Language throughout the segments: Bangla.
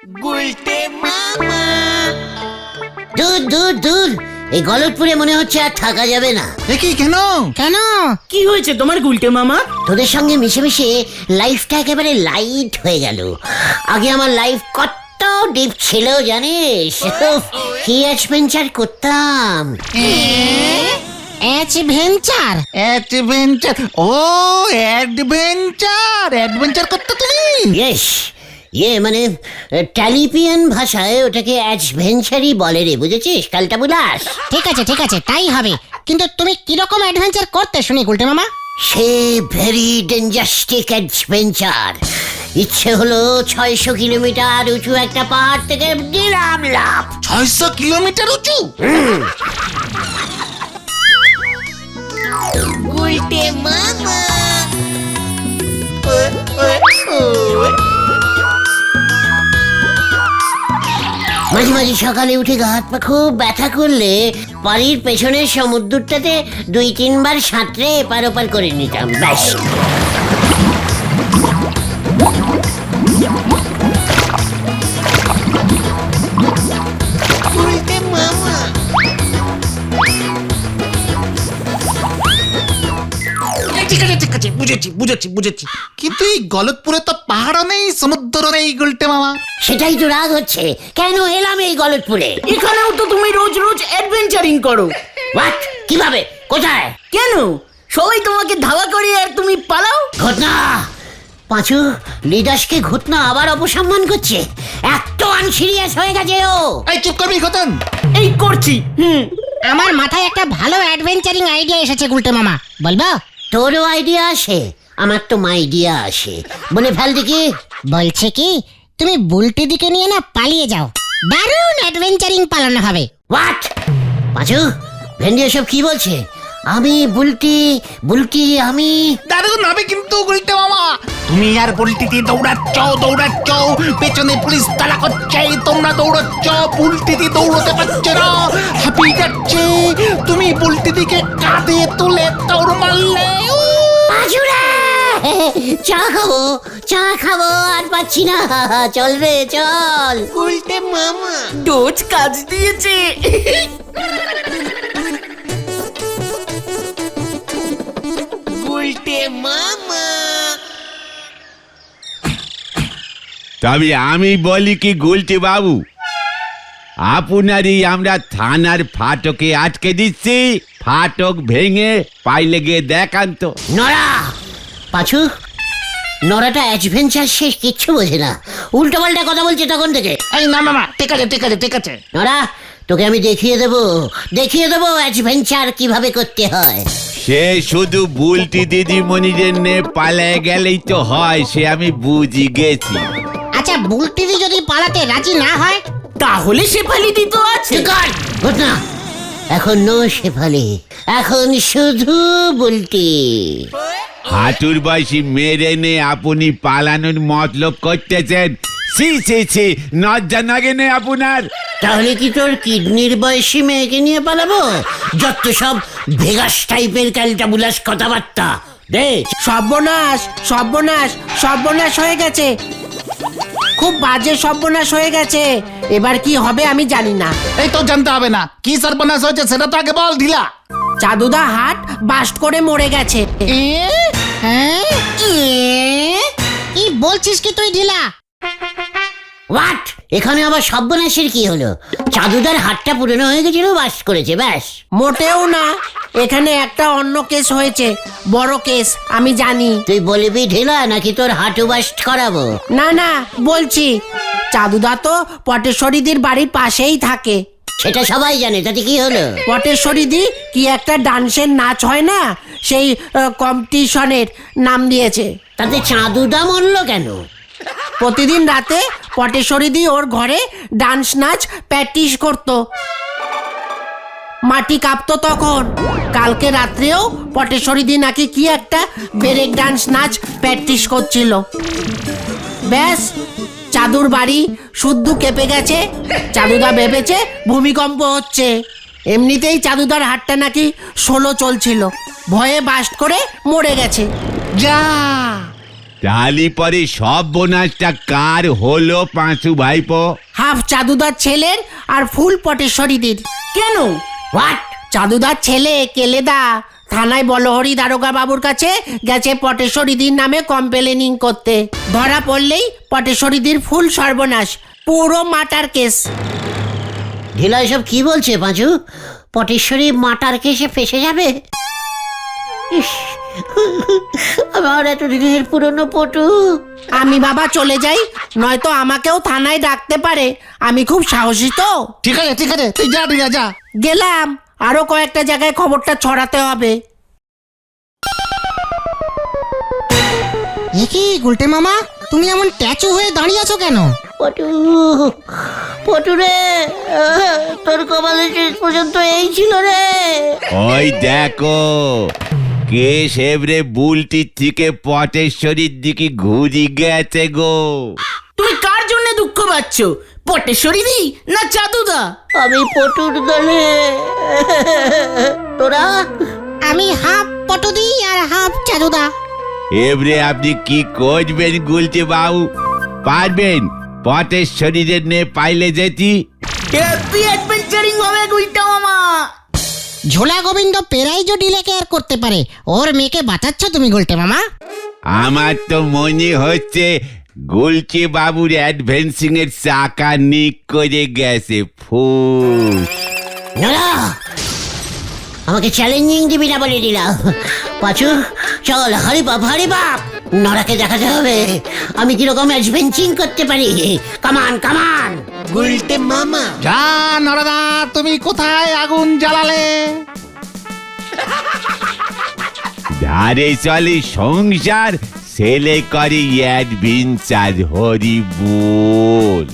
দূর দূর দূর, এই গলতপুরে মনে হচ্ছে আর থাকা যাবে না। কি কেন? কেন? কি হয়েছে তোমার গুলটে মামা? তোদের সঙ্গে মিশে মিশে লাইফটা একেবারে লাইট হয়ে গেল। আগে আমার লাইফ কত ডিপ ছিল জানিস? কি অ্যাডভেঞ্চার করতাম। অ্যাডভেঞ্চার? অ্যাডভেঞ্চার? ও অ্যাডভেঞ্চার করতে তুমি? ইয়েস, মানে ট্যালিপিয়ান ভাষায় ওটাকে অ্যাডভেঞ্চারই বলে রে, বুঝেছিস কালটা বুলাস? ঠিক আছে, তাই হবে। কিন্তু তুমি কিরকম অ্যাডভেঞ্চার করতে শুনি গুলটে মামা? সে ভেরি ডেঞ্জাস্টিক অ্যাডভেঞ্চার। ইচ্ছে হলো 600 কিলোমিটার উঁচু একটা পাহাড় থেকে দিলাম লাফ। 600 কিলোমিটার উঁচু? মাঝে মাঝে সকালে উঠে গা হাত পা খুব ব্যথা করলে বাড়ির পেছনের সমুদ্রটাতে 2-3 বার সাঁতরে এপার ওপার করে নিতাম, ব্যাস। ঠিক আছে, বুঝেছি। কিন্তু এই গলতপুরে তো পাহাড়ও নেই, সমুদ্র নেই গুলটে মামা। সেটাই তো রাগ হচ্ছে, কেন এলাম এই গলতপুরে? এখানেও তো তুমি রোজ রোজ অ্যাডভেঞ্চারিং করো। হোয়াট? কিভাবে? কোথায়? কেন সবাই তোমাকে ধাওয়া করে আর তুমি পালাও? ঘটনা পাঁচু, লিডাসকে ঘটনা আবার অপসম্মান করছে। এত আনসিরিয়াস হয়ে গেছে ও। এই চুপ করবি খতন? এই করছি। আমার মাথায় একটা ভালো অ্যাডভেঞ্চারিং আইডিয়া এসেছে গুলটে মামা, বলবো? তোরও আইডিয়া আসে? আমার তো মাইডিয়া আসে, বলে ফেল দেখি। বলছে কি, তুমি বুলটি দিকে নিয়ে না পালিয়ে যাও, দারুণ অ্যাডভেঞ্চারিং পালানো হবে। হোয়াট? পাঁচু, ভেন্ডি এসব কি বলছে? আমি বুলটি আমি? দারুণ হবে কিন্তু গুলটে মামা। তুমি আর বুলটিতে দৌড়াচ্ছ, পেছনে পুলিশ তালা করছে, তোমরা দৌড়াচ্ছ, বুলটিতে দৌড়তে পারছে না, হাঁপিয়ে যাচ্ছে। তুমি বুলটিদিকে কাঁধে তুলে দৌড় মারলে। পাঁচুরা, চা খাবো আর পাচ্ছি না। চল রে চল। গুলটে মামা ডোজ কাজ দিয়েছে। গুলটে মামা। তবে আমি বলি কি গুলটে বাবু, আপনারই আমরা থানার ফাটকে আটকে দিচ্ছি, ফাটক ভেঙে পাইলে গিয়ে দেখান তো। নড়া! পাঁচু, নড়াটা অ্যাডভেঞ্চার শেষ কিচ্ছু বোঝে না, উল্টো পাল্টা কথা বলছে তখন থেকে। এই না মামা, ঠিক আছে। নড়া, তোকে আমি দেখিয়ে দেবো অ্যাডভেঞ্চার কিভাবে করতে হয়। সে শুধু বুলটি দিদিমণিদের নে পালায় গেলেই তো হয়, সে আমি বুঝি গেছি। আচ্ছা, বুলটিদি যদি পালাতে রাজি না হয়? তাহলে শেফালি দিত আছে। ঘটনা এখন নো শেফালি, এখন শুধু বুলটি। হাঁটুর বয়সী মেরে নে আপনি পালানোর মতলব করতেছেন? সি লজ্জা লাগে নে আপনার? তাহলে কি তোর কিডনির বয়সী মেয়েকে নিয়ে পালাবো? যত সব ভেগাস টাইপের ক্যালটাবুলাস কথাবার্তা। দেখ, সর্বনাশ হয়ে গেছে, খুব বাজে সর্বনাশ হয়ে গেছে। এবার কি হবে আমি জানি না। এই তো জানতে হবে না, কি সর্বনাশ হয়েছে সেটা তো আগে বল ঢিলা। চাঁদুদা হাট বাস্ট করে মরে গেছে। হ্যাঁ? কি বলছিস কি তুই ঢিলা? হোয়াট? এখানে আবার সর্বনাশের কি হলো? চাঁদুদার হাতটা পুরনো হয়ে গেছিল, বাস করেছে, ব্যাস। মোটেও না, এখানে একটা অন্য কেস হয়েছে, বড় কেস, আমি জানি। তুই বলবি ঢিলা নাকি তোর হাঁটু বাস্ট করাবো? না বলছি, চাঁদুদা তো পটেশ্বরীদির বাড়ির পাশেই থাকে। সেটা সবাই জানে, তাতে কি হলো? পটেশ্বরীদি কি একটা ডান্সের নাচ হয় না, সেই কম্পিটিশনের নাম দিয়েছে। তাতে চাঁদুদা মরলো কেন? প্রতিদিন রাতে পটেশ্বরীদি ওর ঘরে ডান্স নাচ প্র্যাকটিস করতো, মাটি কাঁপতো তখন। কালকে রাত্রেও পটেশ্বরীদি নাকি কি একটা ব্রেক ডান্স নাচ প্র্যাকটিস করছিল। ব্যাস, চাঁদুর বাড়ি শুদ্ধ কেঁপে গেছে। চাঁদুদা ভেবেছে ভূমিকম্প হচ্ছে। এমনিতেই চাঁদুদার হাতটা নাকি 16 চলছিল, ভয়ে বাস্ট করে মরে গেছে। যা তাহলে পরে সব বোনাসটা কার হলো পাঁচু ভাইপো? হাফ চাদুদার ছেলের আর ফুল পটেশ্বরীদের। কেন? হোয়াট? চাদুদার ছেলে কেলেদা থানায় বলহরি দারোগা বাবুর কাছে গেছে পটেশ্বরীদির নামে কমপ্লেনিং করতে। ধরা পড়লেই পটেশ্বরীদির ফুল সর্বনাশ, পুরো মাটার কেস। ঢিলা এসব কি বলছে পাঁচু? পটেশ্বরী মাটার কেসে ফেসে যাবে? ইস, আমার এতদিনের পুরনো পটু। আমি বাবা চলে যাই, নয়তো আমাকেও থানায় ডাকতে পারে। আমি খুব সাহসী তো। ঠিক আছে তুই যা যা। গেলাম, আরো কয়েকটা জায়গায় খবরটা ছড়াতে হবে। এ কি গুলটে মামা, তুমি এমন ট্যাচু হয়ে দাঁড়িয়ে আছো কেন? পটু, পটু রে, তোর কপালে শেষ পর্যন্ত এই ছিল রে। ওই দেখো কেস এবারে বুলটির থেকে পটেশ্বরীর দিকে ঘুরি গেছে গো। তুমি কার জন্য দুঃখ পাচ্ছ? পটেশ্বরী দি না চাদুদা? আমি পটুর দলে। তোরা? আমি হাফ পটুদি আর হাফ চাদুদা। এবারে আপনি কি করবেন গুলতে বাবু? পারবেন পটেশ্বরীদের নে পাইলে যেতি? হ্যাপি অ্যাডভেঞ্চারিং হবে গুলটা মামা। ঝোলা গোবিন্দ পেরাইজো ডিলে কেয়ার করতে পারে, ওর মেয়েকে বাঁচাচ্ছ তুমি গুলটে মামা। আমার তো মনে হচ্ছে গুলচে বাবুর অ্যাডভেন্সিং এর চাকা নিক করে গেছে। ফুল নড়া, আমাকে চ্যালেঞ্জিং দিবি না বলে দিলাম। পাঁচু চল, হরি বাপ হরি বাপ। নড়াকে দেখাতে হবে আমি কিরকম অ্যাডভেঞ্চিং করতে পারি। কামান কামান। গুলটে মামা। যা নরদা, তুমি কোথায় আগুন জ্বালালে? ধারে চলে সংসার, ছেলে করে অ্যাডভেঞ্চার। হরি বল।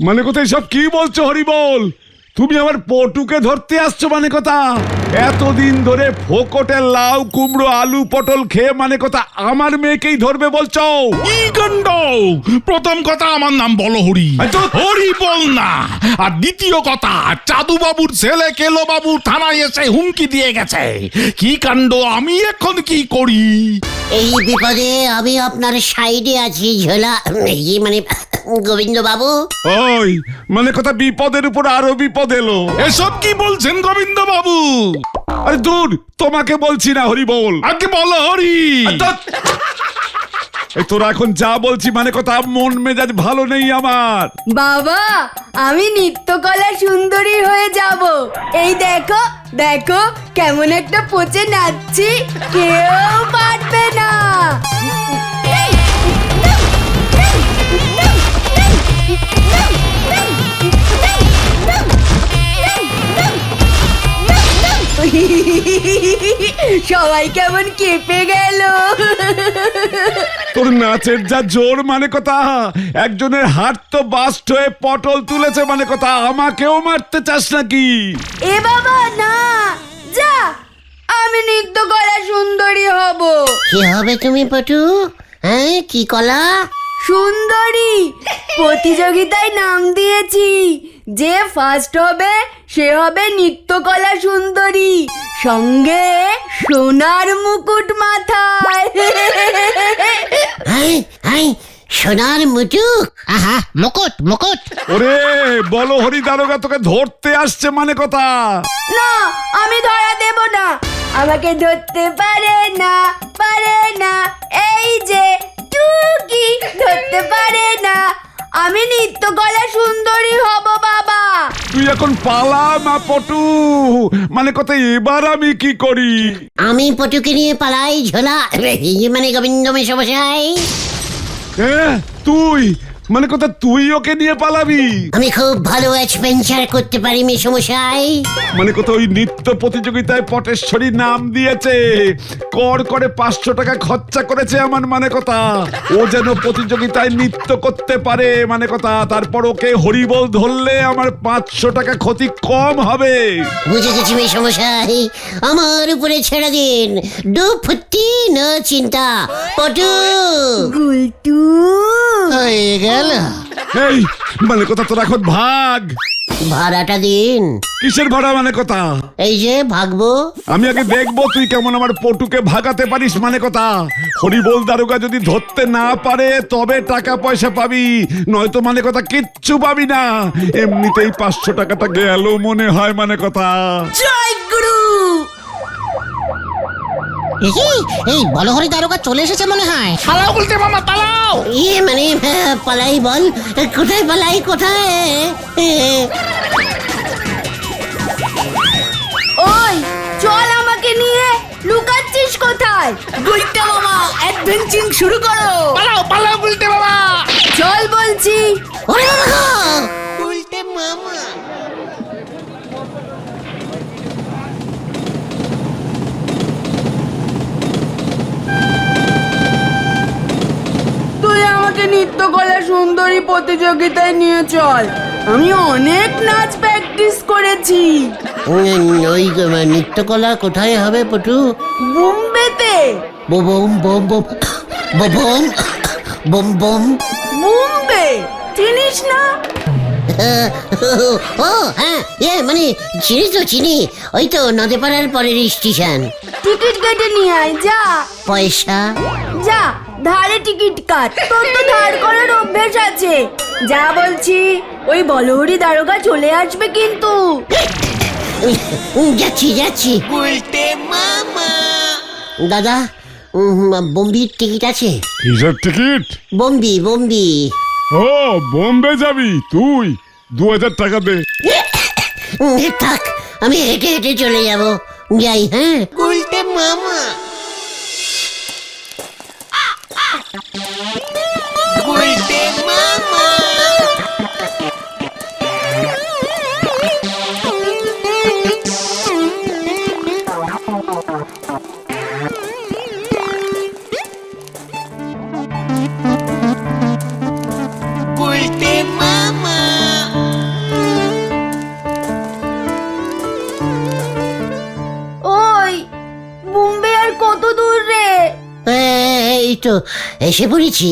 মানে কথা সব কি বলছো হরিবল? তুমি আমার পটুকে ধরতে আসছো মানে কথা? এতদিন ধরে ফোকটের লাউ কুমড়ো আলু পটল খেয়ে মানে কথা আমার মেয়েকেই ধরবে বলছো? কি কাণ্ড! প্রথম কথা, আমার নাম বলহরি, হরি বল না। আর দ্বিতীয় কথা, চাদু বাবুর ছেলে কেলো বাবু থানায় এসে হুমকি দিয়ে গেছে। কি কাণ্ড! আমি এখন কি করি? এই বিপদে আমি আপনার সাইডে আছি ঝোলা, মানে গোবিন্দ বাবু। ওই মানে কথা বিপদের উপর আরো বিপদ এলো। এসব কি বলছেন গোবিন্দ বাবু? আরে দূর, তোমাকে বলছি না হরিবল। আগে বলো হরি। এই তোরা এখন যা বলছি মানে কথা মন মেজাজ ভালো নেই আমার। বাবা, আমি নৃত্যকলা সুন্দরী হয়ে যাব। এই দেখো দেখো কেমন একটা পচে নাচছি, কেউ পারবে না। সবাই কেমন কেঁপে গেল। তোর নাচের যা জোর মানে কথা, একজনের হাত তো বাস্ট হয়ে পটল তুলেছে মানে কথা, আমাকেও মারতে চাস নাকি? এ বাবা না, যা, আমি নৃত্যকলা সুন্দরী হব। কি হবে তুমি পটু? হ্যাঁ, কি কলা? সুন্দরী প্রতিযোগিতায় নাম দিয়েছি, যে ফার্স্ট হবে সে হবে নৃত্যকলা সুন্দরী, সঙ্গে সোনার মুকুট মাথায়। হ্যাঁ হ্যাঁ, সোনার মুটুক। আহা, মুকুট মুকুট। ওরে বলো হরি দারোগা তোকে ধরতে আসছে মানে কথা। না, আমি ধরা দেব না, আমাকে ধরতে পারে না, পারে না। এই যে টুকি ধরতে পারে না, আমি নৃত্যকলা সুন্দরী হব বাবা। তুই এখন পালা না পটু, মানে কথা এবার আমি কি করি? আমি পটুকে নিয়ে পালাই ঝোলা, মানে গোবিন্দ মেশমশাই। তুই মানে কথা তুই ওকে নিয়ে পালাবি? আমি খুব ভালো অ্যাডভেঞ্চার করতে পারি মেশমশাই। মানে কথা ওই নৃত্য প্রতিযোগিতায় পটেশ্বরী নাম দিয়েছে, কর করে 500 টাকা খরচা করেছে আমার মানে কথা, ও যেন প্রতিযোগিতায় নৃত্য করতে পারে মানে কথা। তারপর ওকে হরিবল ধরলে আমার 500 টাকা ক্ষতি কম হবে। বুঝে গেছি মেশমশাই, আমার উপরে ছেড়ে দিন, ডু ফুটি নো চিন্তা। পটু গুলটু হয়ে গেল। এই মানে কথা তোর এখন ভাগ। ভাড়াটা দিন। কিসের ভাড়া মানে কথা? এই যে ভাগবো। আমি আগে দেখবো তুই কেমন আমার পটুকে ভাগাতে পারিস মানে কথা। হরিবোল দারোগা যদি ধরতে না পারে তবে টাকা পয়সা পাবি, নয়তো মানে কথা কিচ্ছু পাবি না। এমনিতেই 500 টাকাটা গেল মনে হয় মানে কথা। জয় গুরু। এই বলহরি দারোগা চলে এসেছে মনে হয়। পালাও গুলটে মামা পালাও। মানে পালাই বল, কোথায় পালাই, কোথায়? ওই চল আমাকে নিয়ে, লুকাচ্ছিস কোথায়? গুলটা মামা অ্যাডভেঞ্চারিং শুরু করো। পালাও পালাও গুলটে মামা। চল বলছি। ওরে বাবা! তুই আমাকে নৃত্যকলা সুন্দরী প্রতিযোগিতায় নিয়ে চল, আমি অনেক নাচ প্র্যাকটিস করেছি। ওই নৃত্যকলা কোথায় হবে পটু? বোম্বেতে। বোম বোম বোম বোম বোম বোম। বোম্বে চিনিস না? ও হ্যাঁ, মানে চিনি তো চিনি, ওই তো নদীপাড়ার পরের স্টেশন। টিকিট কেটে নিয়ে আয় যা। পয়সা? যা ধারে টিকিট কাট, তোর তো ধার করার অভ্যেস আছে। যা বলছি, ওই বলহরি দারোগা চলে আসবে কিন্তু। যাচ্ছি যাচ্ছি। দাদা, বোম্বির টিকিট আছে? কিসের টিকিট? বোম্বি বোম্বি। ও বোম্বে যাবি তুই? 2000 টাকা দে। থাক, আমি হেঁটে হেঁটে চলে যাব। যাই, হ্যাঁ। ওই বোম্বে আর কত দূর রে? এই তো এসে পড়েছি।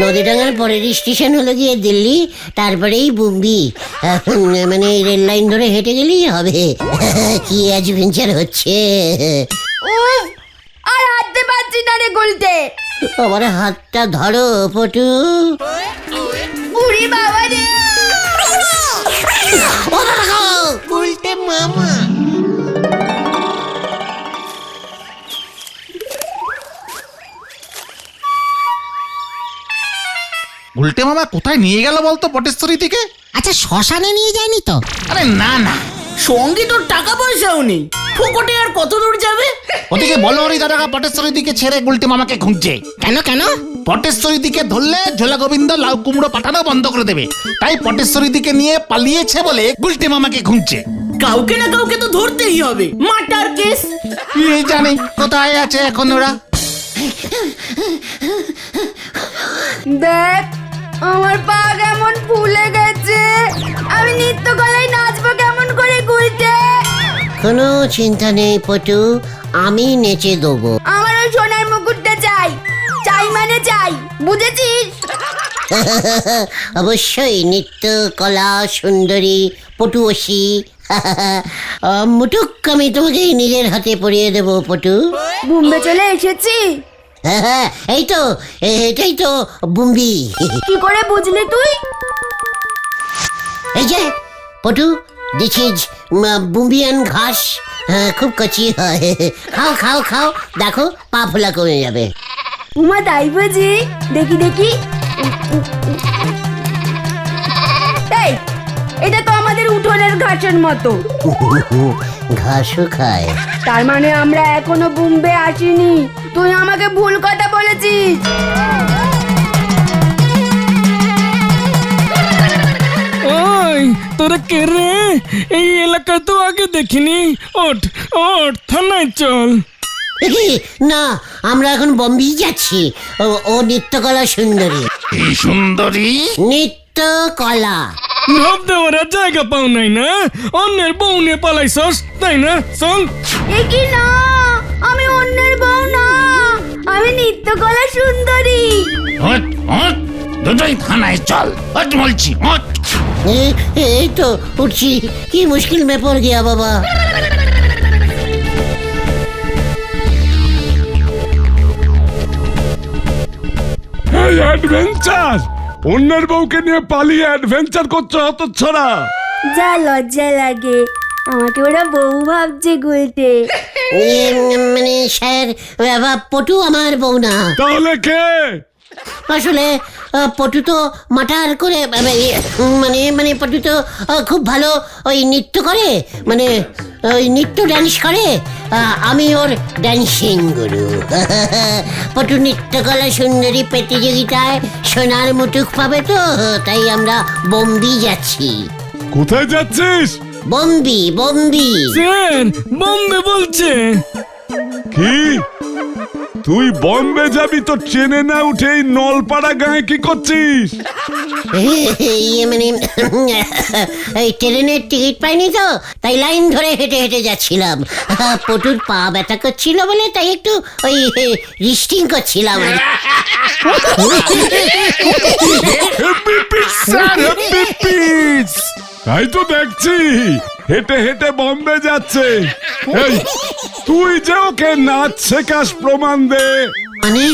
নদীডাঙ্গার পরের স্টেশন হলো গিয়ে দিল্লি, তারপরেই বোম্বি। মানে রেল লাইন ধরে হেঁটে গেলেই হবে। কি অ্যাডভেঞ্চার হচ্ছে! উফ, আর হাঁটতে পারছি না রে গুলটে। আমার হাতটা ধরো পটু। বুড়ি বাবা রে। গুলটে মামা কোথায় নিয়ে গেল বলতো পটেশ্বরী থেকে? আচ্ছা শ্মশানে নিয়ে যায়নি তো? আরে না না, সঙ্গে তোর টাকা পয়সাও নেই, ফুকটে আর কত দূর যাবে? ওদিকে বলহরি দারোগা পটেশ্বরী দিকে ছেড়ে গুলটে মামাকে খুঁজছে। কেন কেন? পটেশ্বরী দিকে ধরলে ঝোলা গোবিন্দ লাউ কুমড়ো পাঠানো বন্ধ করে দেবে, তাই পটেশ্বরী দিকে নিয়ে পালিয়েছে বলে গুলটে মামাকে খুঁজছে। কাউকে না কাউকে তো ধরতেই হবে। Martyr case. কে জানে কোথায় আছে এখন ওরা। দেখ আমার পা কেমন ফুলে গেছে, আমি নৃত্যকলায় নাচবো কেমন করে গুলটে? কোনো চিন্তা নেই পটু, আমি নেচে দেবো। আমার ওই সোনার মুকুটটা চাই, চাই মানে চাই, বুঝেছিস? অবশ্যই নৃত্য কলা সুন্দরী পটুয়সী। মুটুক আমি তোমাকে নিজের হাতে পরিয়ে দেবো পটু। বোম্বে চলে এসেছি। এই তো, এটাই তো বোম্বি। কি করে বুঝলি তুই? এই যে পটু, দিস ইজ বোম্বিয়ান ঘাস। খুব কচি হয়। খাও খাও খাও, দেখো পা ফোলা কমে যাবে। উমা তাই বুঝি? দেখি দেখি। এই, এটা তো আমাদের উঠোনের ঘাসের মতো। ঘাসও খায়? তার মানে আমরা এখনো বোম্বে আসিনি। তুই আমাকে ভুল কথা বলেছিস। ওই তোরা কে রে? এই এলাকা তো আগে দেখিনি। ওঠ ওঠ, থানায় চল। না, আমরা এখন বম্বে যাচ্ছি। ও নৃত্যকলা সুন্দরী। সুন্দরী নৃত্যকলা। ভাব দেওয়ার আর জায়গা পাও নাই না? অন্যের বউ নিয়ে পালাইছস তাই না? চল। এ কি না, আমি অন্যের বউ না, আমি নৃত্যকলা সুন্দরী। দুটোই থানায় চল, বলছি। এই তো উঠছি, কি মুশকিল মে পড় গিয়া বাবা। এই অ্যাডভেঞ্চার, অন্যের বউকে নিয়ে পালিয়ে অ্যাডভেঞ্চার করছো হতচ্ছাড়া। যা লজ্জা লাগে, আমাকে ওরা বউ ভাবছে গুলটে। মানে স্যার, পটু আমার বউ না। তাহলে কে? আসলে পটু তো মাটার করে, মানে পটু তো খুব ভালো ওই নৃত্য করে, মানে ওই নৃত্য ড্যান্স করে। আমি ওর ড্যান্সিং গুরু। পটু নৃত্যকলা সুন্দরী প্রতিযোগিতায় সোনার মুটুক পাবে তো, তাই আমরা বোম্বি যাচ্ছি। কোথায় যাচ্ছিস? বোম্বি, বোম্বি। স্যার বম্বে বলছে। কি তুই বম্বে যাবি তো ট্রেনে না উঠে এই নলপাড়া গায়ে কি করছিস? মানে এই ট্রেনের টিকিট পাইনি তো, তাই লাইন ধরে হেঁটে হেঁটে যাচ্ছিলাম। পটুর পা ব্যথা করছিল বলে তাই একটু ওই রিস্টিং করছিলাম। তাই তো দেখছি হেঁটে হেঁটে বম্বে যাচ্ছে। এই তুই যে ওকে নাচ শেখাস প্রমাণ দে। মানে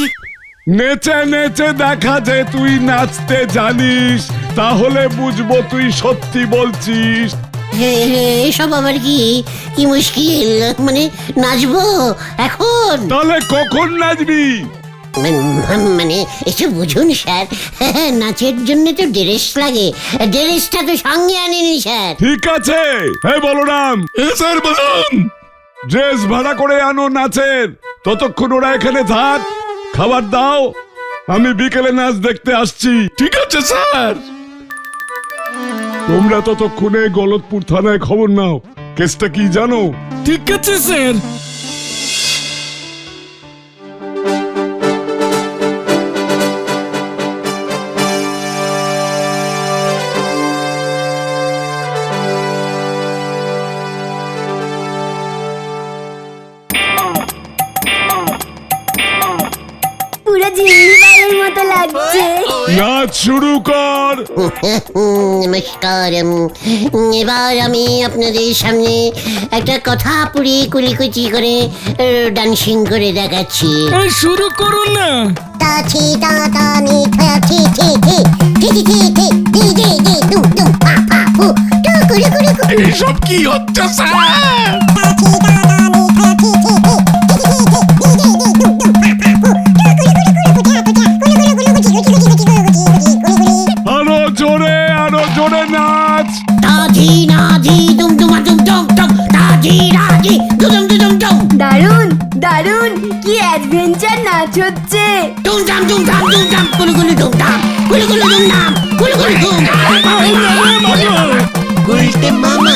নেচে নেচে দেখা যে তুই নাচতে জানিস, তাহলে বুঝবো তুই সত্যি বলছিস। এসব আবার কি কি মুশকিল, মানে নাচবো এখন? তাহলে কখন নাচবি? মানে একটু বুঝুন স্যার, নাচের জন্য তো ড্রেস লাগে, ড্রেসটা তো সঙ্গে আনিনি স্যার। ঠিক আছে, হ্যাঁ বলরাম। স্যার বলুন। ড্রেস ভাড়া করে আনো নাচের, ততক্ষণ ওরা এখানে থাক, খাবার দাও, আমি বিকেলে নাচ দেখতে আসছি। ঠিক আছে স্যার। তোমরা ততক্ষণে গলতপুর থানায় খবর নাও। কেসটা কি জানো? ঠিক আছে স্যার। পুরো জিম্মিবারের মতো লাগছে। নাচ শুরু কর। নমস্কার। এবার আমি আপনাদের সামনে একটা কথা পুরি কুলিকুচি করে ডান্সিং করে দেখাচ্ছি। শুরু করুন না। তা ছি তা তা নি খা ছি ছি ছি ছি ছি ছি ছি জি জি জি টু টু পা পা ফু টু কুড়ি কুড়ি কুড়ি। এইসব কি হচ্ছে স্যার? তা ছি তা তা নি খা ছি ছি ছি ছি ছি ছি জি জি জি টু টু পা পা ফু টু কুড়ি কুড়ি কুড়ি কুড়ি কুড়ি কুড়ি। আরো জোরে নাচ। তাজি নাজি দুম দুমা দুম দুম দুম, তাজি নাজি দুম দুম দুম। দারুন দারুন, কি অ্যাডভেঞ্চার নাচ হচ্ছে। দুম দাম দুম দাম দুম দাম, কুলু কুলু দুম দাম, কুলু কুলু দুম দাম, কুলু কুলু দুম। গুলটে মামা।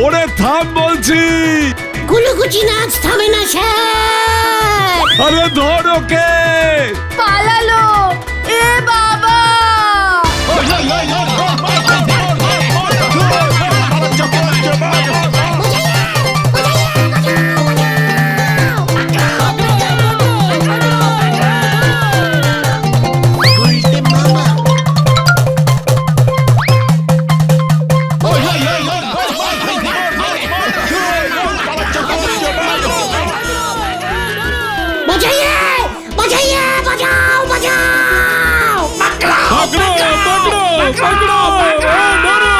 ওরে থাম বলছি। কুলুকুচি নাচ থামে না স্যার। আরে ধর ওকে। পালালো, এ বাবা। বাজাইয়ে বাজাইয়ে বাজাও বাজাও। পকড়ো পকড়ো পকড়ো, ধরো।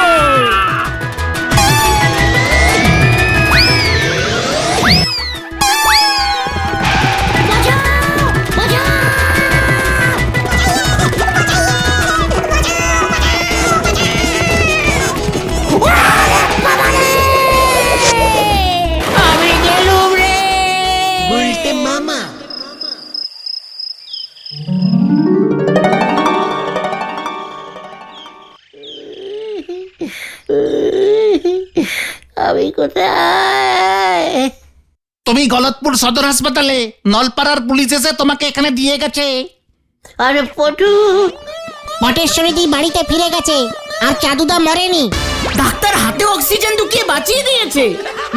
আমি গেলুম রে। গুলটে মামা। আমি কোথায়? তুমি গলতপুর সদর হাসপাতালে, নলপাড়ার পুলিশ এসে তোমাকে এখানে দিয়ে গেছে। আরে পটু, পটেশ্বরীদি বাড়িতে ফিরে গেছে আর চাদুদা মরেনি। ডাক্তার হাতে অক্সিজেন ঢুকিয়ে বাঁচিয়ে দিয়েছে।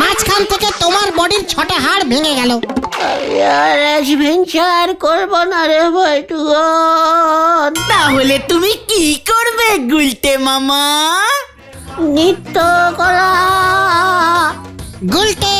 মাঝখান থেকে তোমার বডির 6টা হাড় ভেঙে গেল। আর অ্যাডভেঞ্চার করবো না রে বৈঠুন। তাহলে তুমি কি করবে গুলটে মামা? নৃত্য করা। গুলটে